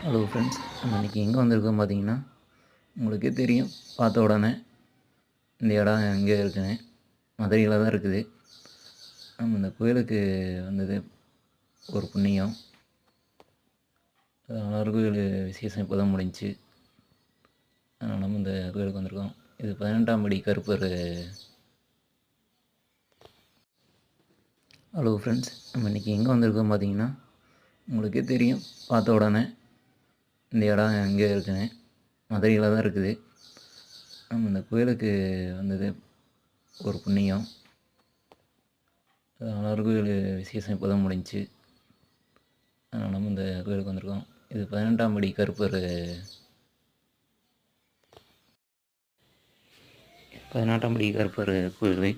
Hello friends, நம்ம இன்றைக்கி எங்கே வந்திருக்கோம் பார்த்தீங்கன்னா, உங்களுக்கே தெரியும். பார்த்த உடனே இந்த இடம் எங்கே இருக்குன்னு, மதுரையில் தான் இருக்குது. நம்ம இந்த கோயிலுக்கு வந்தது ஒரு புண்ணியம். கோயில் விசேஷம் இப்போ தான் முடிஞ்சுச்சு. அதனால் நம்ம இந்த கோயிலுக்கு வந்திருக்கோம். இது 18ஆம் படி கருப்பர். ஹலோ ஃப்ரெண்ட்ஸ், நம்ம இன்றைக்கி எங்கே வந்திருக்கோம் பார்த்தீங்கன்னா, உங்களுக்கே தெரியும். பார்த்த உடனே இந்த இடம் எங்கே இருக்குன்னு, மதுரையில் தான் இருக்குது. நம்ம இந்த கோயிலுக்கு வந்தது ஒரு புண்ணியம். கோயில் விசேஷம் இப்போ தான் முடிஞ்சுச்சு. அதனால் நம்ம இந்த கோயிலுக்கு வந்திருக்கோம். இது 18ஆம் படி கருப்பர். 18ஆம் படி கருப்பர் கோயில்.